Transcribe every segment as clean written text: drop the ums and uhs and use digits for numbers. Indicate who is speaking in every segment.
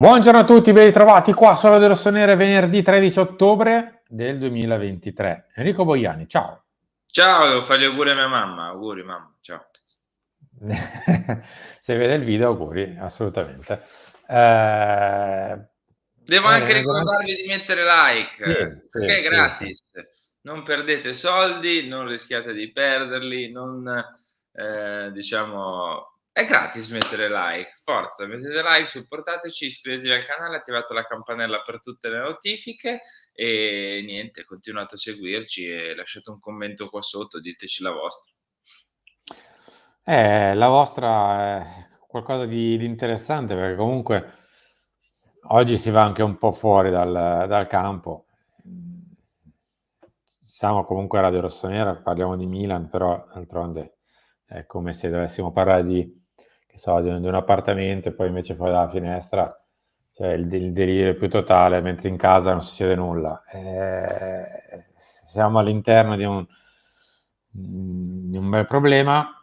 Speaker 1: Buongiorno a tutti, ben ritrovati qua su Radio Rossonere venerdì 13 ottobre del 2023. Enrico Boiani, ciao.
Speaker 2: Ciao, devo fare gli auguri a mia mamma. Auguri mamma, ciao.
Speaker 1: Se vede il video, auguri, assolutamente. Eh,
Speaker 2: Devo
Speaker 1: Era
Speaker 2: anche
Speaker 1: una giornata...
Speaker 2: ricordarvi di mettere like,
Speaker 1: Sì,
Speaker 2: perché
Speaker 1: sì,
Speaker 2: è
Speaker 1: sì, sì.
Speaker 2: gratis. Non perdete soldi, non rischiate di perderli, non diciamo è gratis mettere like. Forza, mettete like, supportateci, iscrivetevi al canale, attivate la campanella per tutte le notifiche e niente, continuate a seguirci e lasciate un commento qua sotto, diteci la vostra.
Speaker 1: La vostra è qualcosa di interessante perché comunque oggi si va anche un po' fuori dal campo. Siamo comunque a Radio Rossonera, parliamo di Milan, però d'altronde è come se dovessimo parlare che so, di un appartamento e poi invece fuori dalla finestra c'è il delirio più totale, mentre in casa non succede nulla. Siamo all'interno di un bel problema.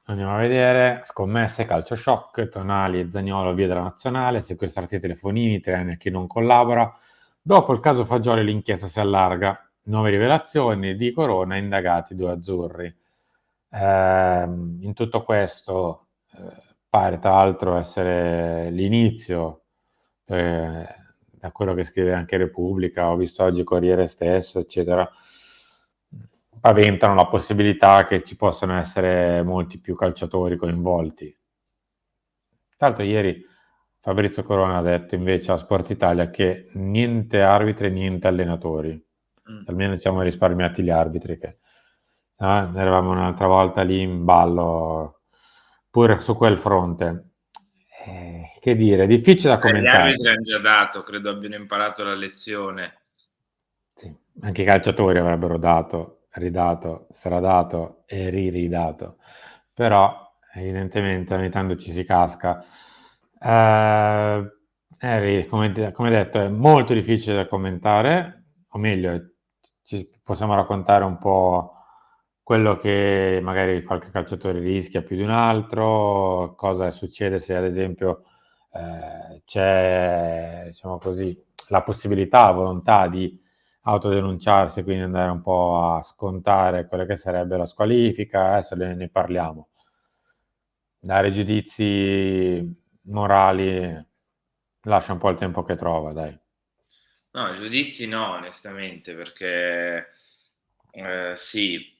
Speaker 1: Andiamo a vedere, scommesse, calcio shock, Tonali e Zaniolo via dalla nazionale, sequestrati i telefonini, trainer che non collabora. Dopo il caso Fagioli l'inchiesta si allarga, nuove rivelazioni di Corona, indagati due azzurri. In tutto questo pare tra l'altro essere l'inizio, da quello che scrive anche Repubblica, ho visto oggi Corriere stesso, eccetera, paventano la possibilità che ci possano essere molti più calciatori coinvolti. Tra l'altro ieri Fabrizio Corona ha detto invece a Sport Italia che niente arbitri, niente allenatori.
Speaker 2: Mh.
Speaker 1: Almeno ci siamo risparmiati gli arbitri che eravamo un'altra volta lì in ballo pure su quel fronte. Che dire, difficile da
Speaker 2: Gli
Speaker 1: commentare.
Speaker 2: arbitri han già dato, credo abbiano imparato la lezione.
Speaker 1: Sì, anche i calciatori avrebbero dato, ridato, stradato e riridato, però evidentemente ogni tanto ci si casca. Come detto, è molto difficile da commentare, o meglio, ci possiamo raccontare un po' quello che magari qualche calciatore rischia più di un altro, cosa succede se ad esempio c'è, diciamo così, la possibilità, la volontà di autodenunciarsi, quindi andare un po' a scontare quella che sarebbe la squalifica, adesso ne parliamo. Dare giudizi morali lascia un po' il tempo che trova, dai.
Speaker 2: No, giudizi no, onestamente, perché, sì,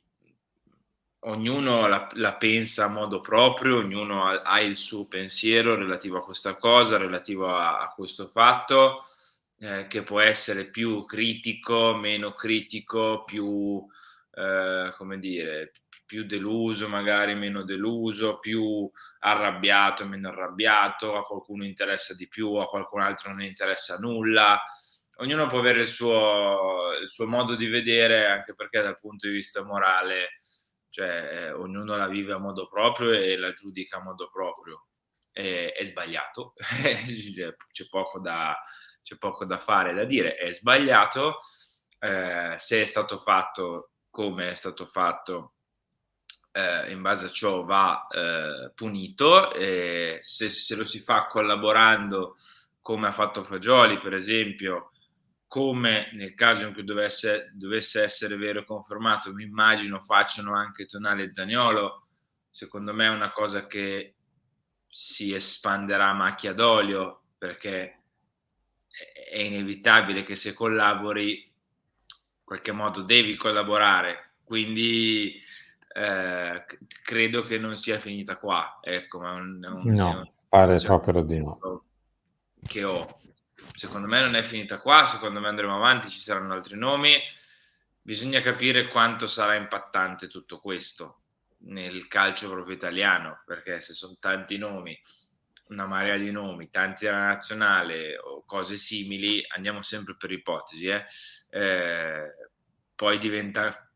Speaker 2: ognuno la pensa a modo proprio, ognuno ha il suo pensiero relativo a questa cosa, relativo a questo fatto, che può essere più critico, meno critico, più, come dire, più deluso, magari meno deluso, più arrabbiato, meno arrabbiato, a qualcuno interessa di più, a qualcun altro non interessa nulla. Ognuno può avere il suo modo di vedere, anche perché dal punto di vista morale, cioè, ognuno la vive a modo proprio e la giudica a modo proprio. È sbagliato, c'è poco da fare, da dire, è sbagliato. Se è stato fatto come è stato fatto, in base a ciò va punito, se lo si fa collaborando come ha fatto Fagioli, per esempio, come nel caso in cui dovesse essere vero e confermato, mi immagino facciano anche Tonali e Zaniolo. Secondo me è una cosa che si espanderà a macchia d'olio, perché è inevitabile che se collabori, in qualche modo devi collaborare. Quindi credo che non sia finita qua, ecco, ma è una
Speaker 1: No, pare
Speaker 2: sensazione
Speaker 1: proprio di no.
Speaker 2: che ho. Secondo me non è finita qua, secondo me andremo avanti, ci saranno altri nomi. Bisogna capire quanto sarà impattante tutto questo nel calcio proprio italiano, perché se son tanti nomi, una marea di nomi, tanti della nazionale o cose simili, andiamo sempre per ipotesi, poi diventa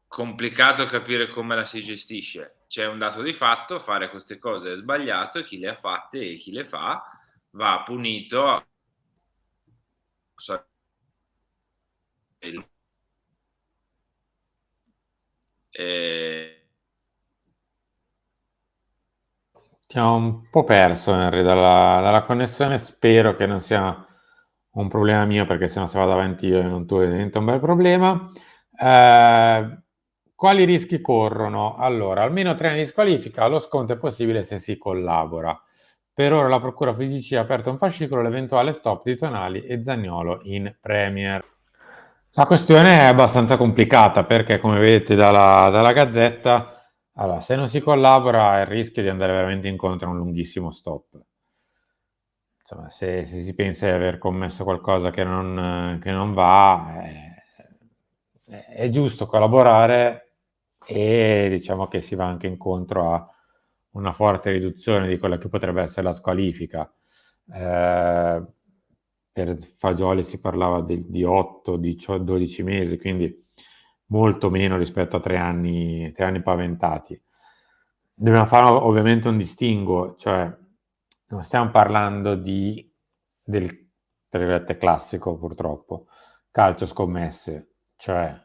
Speaker 2: complicato capire come la si gestisce. C'è un dato di fatto: fare queste cose è sbagliato e chi le ha fatte e chi le fa va punito. Ehm
Speaker 1: Ti ho un po' perso, Henry, dalla connessione. Spero che non sia un problema mio, perché sennò se vado avanti io e non tu diventa un bel problema. Eh, quali rischi corrono? Allora, almeno 3 anni di squalifica, lo sconto è possibile se si collabora. Per ora la Procura FIGC ha aperto un fascicolo all'eventuale stop di Tonali e Zaniolo in Premier. La questione è abbastanza complicata perché, come vedete dalla Gazzetta, allora, se non si collabora, il rischio di andare veramente incontro a un lunghissimo stop. Insomma, se si pensa di aver commesso qualcosa che non va, è giusto collaborare, e diciamo che si va anche incontro a una forte riduzione di quella che potrebbe essere la squalifica. Eh, per Fagioli si parlava di 8, 12 mesi, quindi molto meno rispetto a 3 anni paventati. Dobbiamo fare ovviamente un distinguo, cioè non stiamo parlando del, tra virgolette, classico, purtroppo, calcio scommesse, cioè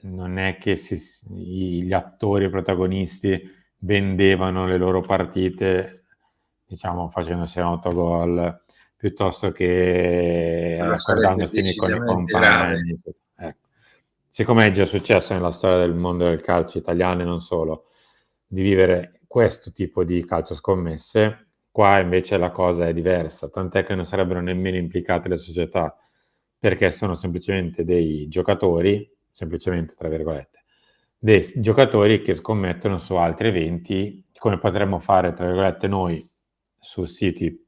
Speaker 1: non è che gli attori e i protagonisti vendevano le loro partite, diciamo, facendosi un autogol, piuttosto che
Speaker 2: Quello sarebbe
Speaker 1: accordandosi con i
Speaker 2: decisamente grave.
Speaker 1: compagni. Ecco. Siccome è già successo nella storia del mondo del calcio italiano e non solo, di vivere questo tipo di calcio scommesse, qua invece la cosa è diversa, tant'è che non sarebbero nemmeno implicate le società, perché sono semplicemente dei giocatori, semplicemente tra virgolette, dei giocatori che scommettono su altri eventi, come potremmo fare, tra virgolette, noi su siti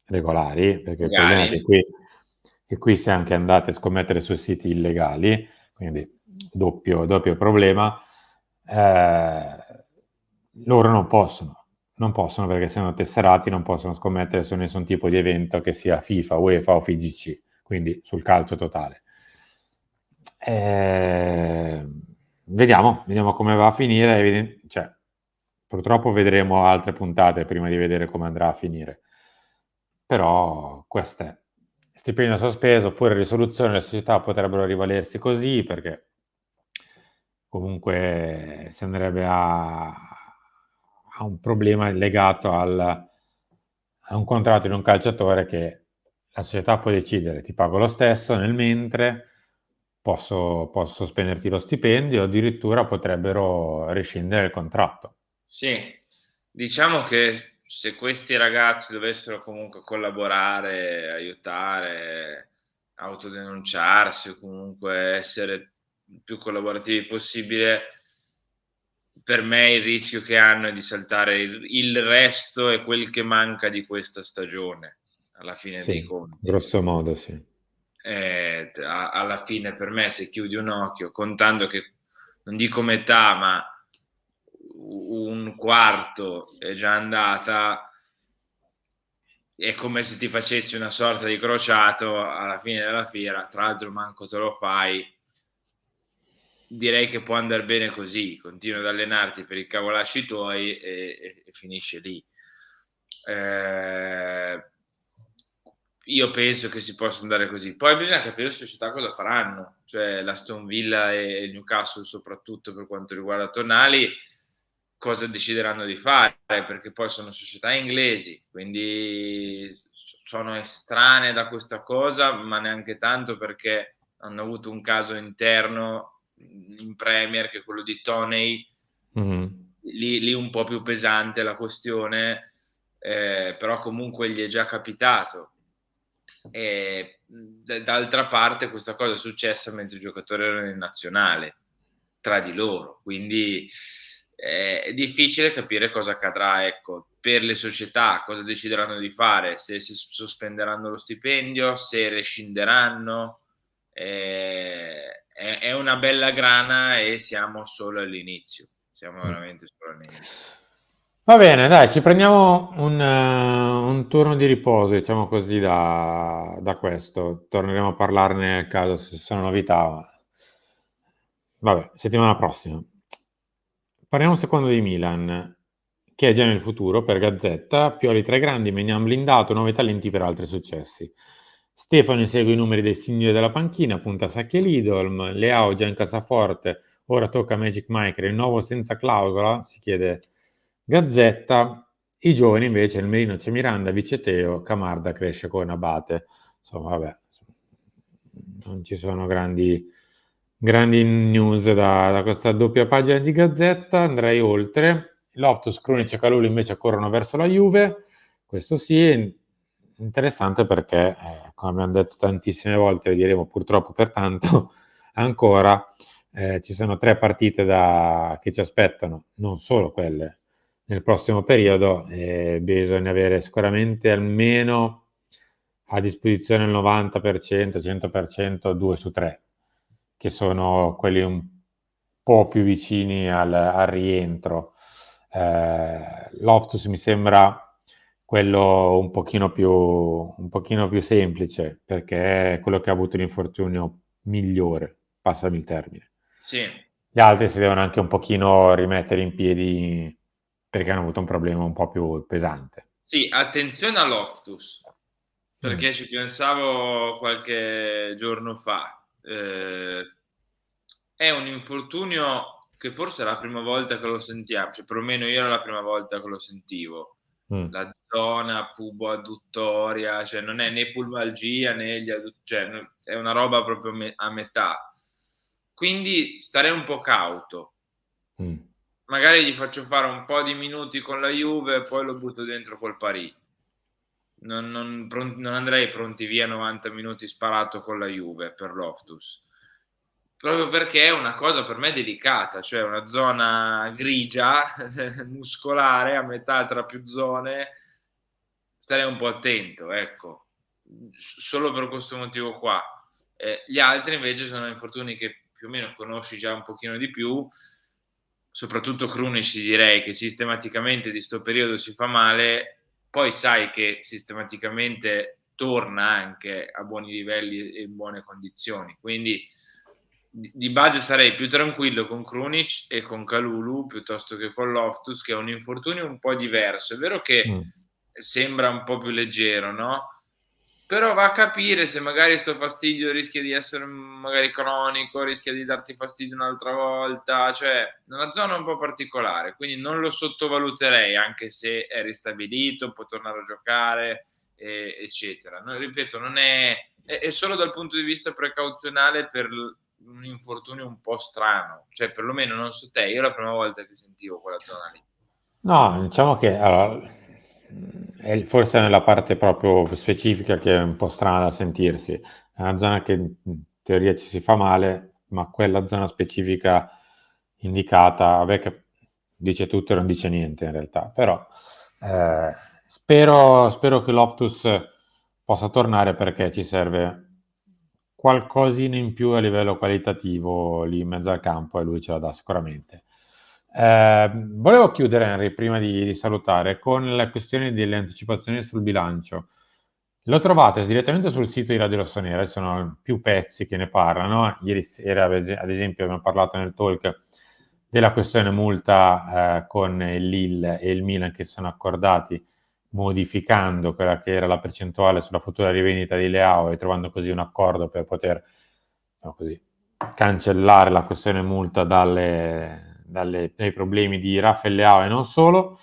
Speaker 1: regolari, perché il problema è che
Speaker 2: Legali.
Speaker 1: qui si è anche andate a scommettere su siti illegali, quindi doppio problema. Eh, loro non possono perché sono tesserati, non possono scommettere su nessun tipo di evento che sia FIFA, UEFA o FIGC, quindi sul calcio totale. Eh, vediamo come va a finire. Cioè, purtroppo vedremo altre puntate prima di vedere come andrà a finire. Però questo è. Stipendio sospeso oppure risoluzione, le società potrebbero rivalersi così, perché comunque si andrebbe a un problema legato a un contratto di un calciatore che la società può decidere: ti pago lo stesso, nel mentre posso sospenderti lo stipendio, o addirittura potrebbero rescindere il contratto.
Speaker 2: Sì, diciamo che se questi ragazzi dovessero comunque collaborare, aiutare, autodenunciarsi o comunque essere il più collaborativi possibile, per me il rischio che hanno è di saltare il resto e quel che manca di questa stagione, alla fine dei
Speaker 1: Sì,
Speaker 2: conti.
Speaker 1: grosso modo sì.
Speaker 2: Alla fine per me se chiudi un occhio, contando che non dico metà, ma un quarto è già andata, è come se ti facessi una sorta di crociato alla fine della fiera, tra l'altro manco te lo fai. Direi che può andare bene così, continui ad allenarti per i cavolacci tuoi e finisce lì. Io penso che si possa andare così. Poi bisogna capire le società cosa faranno, cioè l'Aston Villa e il Newcastle, soprattutto per quanto riguarda Tonali, cosa decideranno di fare, perché poi sono società inglesi, quindi sono estranee da questa cosa, ma neanche tanto, perché hanno avuto un caso interno in Premier, che è quello di Toney,
Speaker 1: Mhm.
Speaker 2: lì un po' più pesante la questione, però comunque gli è già capitato. E d'altra parte questa cosa è successa mentre i giocatori erano in nazionale tra di loro, quindi è difficile capire cosa accadrà, ecco, per le società, cosa decideranno di fare, se si sospenderanno lo stipendio, se rescinderanno. È una bella grana e siamo solo all'inizio, siamo
Speaker 1: Mm.
Speaker 2: veramente solo all'inizio.
Speaker 1: Va bene, dai, ci prendiamo un turno di riposo, diciamo così, da questo. Torneremo a parlarne nel caso se ci sono novità. Vabbè, settimana prossima. Parliamo un secondo di Milan, che è già nel futuro per Gazzetta. Pioli tra i grandi, Maignan blindato, nuovi talenti per altri successi. Stefano insegue i numeri dei signori della panchina, punta Sacchi e Lidolm. Leao già in cassaforte, ora tocca a Magic Mike, rinnovo senza clausola, si chiede Gazzetta. I giovani invece, il Merino c'è Miranda, Vice Teo, Camarda cresce con Abate. Insomma, vabbè, non ci sono grandi news da questa doppia pagina di Gazzetta. Andrei oltre. Loftus,
Speaker 2: Sì.
Speaker 1: Krunic e Kalulu invece corrono verso la Juve. Questo sì, è interessante perché, come abbiamo detto tantissime volte, lo diremo purtroppo per tanto ancora, ci sono 3 partite che ci aspettano, non solo quelle nel prossimo periodo, bisogna avere sicuramente almeno a disposizione il 90%, 100%, 2 su 3, che sono quelli un po' più vicini al rientro. Loftus mi sembra quello un pochino più semplice, perché è quello che ha avuto l'infortunio migliore, passami il termine.
Speaker 2: Sì.
Speaker 1: Gli altri si devono anche un pochino rimettere in piedi perché hanno avuto un problema un po' più pesante.
Speaker 2: Sì, attenzione a Loftus,
Speaker 1: Mm.
Speaker 2: perché ci pensavo qualche giorno fa. È un infortunio che forse è la prima volta che lo sentiamo, cioè perlomeno io era la prima volta che lo sentivo.
Speaker 1: Mm.
Speaker 2: La zona pubo-adduttoria, cioè non è né pulmalgia né cioè è una roba proprio a metà. Quindi starei un po' cauto.
Speaker 1: Mm.
Speaker 2: Magari gli faccio fare un po' di minuti con la Juve e poi lo butto dentro col Paris. Non andrei pronti via 90 minuti sparato con la Juve per Loftus. Proprio perché è una cosa per me delicata, cioè una zona grigia, muscolare, a metà tra più zone. Starei un po' attento, ecco. Solo per questo motivo qua. Gli altri invece sono infortuni che più o meno conosci già un pochino di più, soprattutto Krunic direi che sistematicamente di sto periodo si fa male, poi sai che sistematicamente torna anche a buoni livelli e in buone condizioni, quindi di base sarei più tranquillo con Krunic e con Kalulu piuttosto che con Loftus, che è un infortunio un po' diverso. È vero che
Speaker 1: Mm.
Speaker 2: sembra un po' più leggero, no? Però va a capire se magari sto fastidio rischia di essere magari cronico, rischia di darti fastidio un'altra volta, cioè è una zona un po' particolare, quindi non lo sottovaluterei anche se è ristabilito, può tornare a giocare, eccetera. No, ripeto, non è solo dal punto di vista precauzionale per un infortunio un po' strano, cioè perlomeno non so te, io è la prima volta che sentivo quella zona lì.
Speaker 1: No, diciamo che allora, forse è nella parte proprio specifica che è un po' strana da sentirsi. È una zona che in teoria ci si fa male, ma quella zona specifica indicata, vabbè che dice tutto e non dice niente in realtà, però eh, spero che Loftus possa tornare perché ci serve qualcosina in più a livello qualitativo lì in mezzo al campo e lui ce la dà sicuramente. Volevo chiudere, Henry, prima di salutare, con la questione delle anticipazioni sul bilancio. Lo trovate direttamente sul sito di Radio Rossonera, ci sono più pezzi che ne parlano. Ieri sera, ad esempio, abbiamo parlato nel talk della questione multa con il Lille e il Milan che si sono accordati modificando quella che era la percentuale sulla futura rivendita di Leao e trovando così un accordo per poter, diciamo così, cancellare la questione multa dai problemi di Rafael Leao e non solo.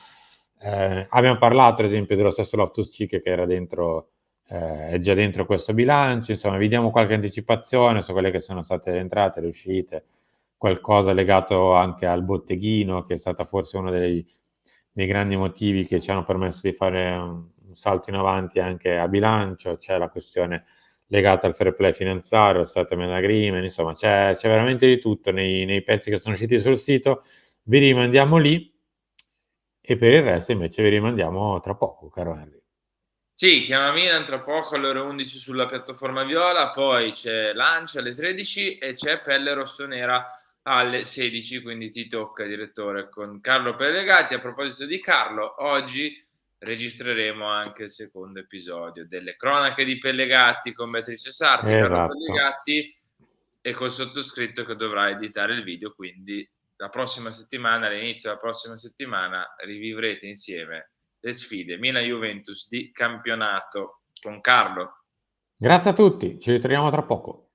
Speaker 1: Abbiamo parlato ad esempio dello stesso Loftus-Cheek che era dentro, è già dentro questo bilancio, insomma vediamo qualche anticipazione su quelle che sono state le entrate, le uscite, qualcosa legato anche al botteghino che è stata forse uno dei grandi motivi che ci hanno permesso di fare un salto in avanti anche a bilancio, c'è la questione legata al fair play finanziario, al settlement agreement, insomma c'è veramente di tutto nei pezzi che sono usciti sul sito, vi rimandiamo lì e per il resto invece vi rimandiamo tra poco, caro Henry.
Speaker 2: Sì, chiama Milan tra poco alle ore 11 sulla piattaforma viola, poi c'è Lancia alle 13 e c'è Pelle Rossonera alle 16, quindi ti tocca, direttore, con Carlo Pellegatti. A proposito di Carlo, oggi registreremo anche il secondo episodio delle cronache di Pellegatti con Beatrice Sarti, Carlo
Speaker 1: Esatto.
Speaker 2: Pellegatti e col sottoscritto che dovrà editare il video, quindi la prossima settimana, all'inizio della prossima settimana, rivivrete insieme le sfide Milan-Juventus di campionato con Carlo.
Speaker 1: Grazie a tutti, ci ritroviamo tra poco.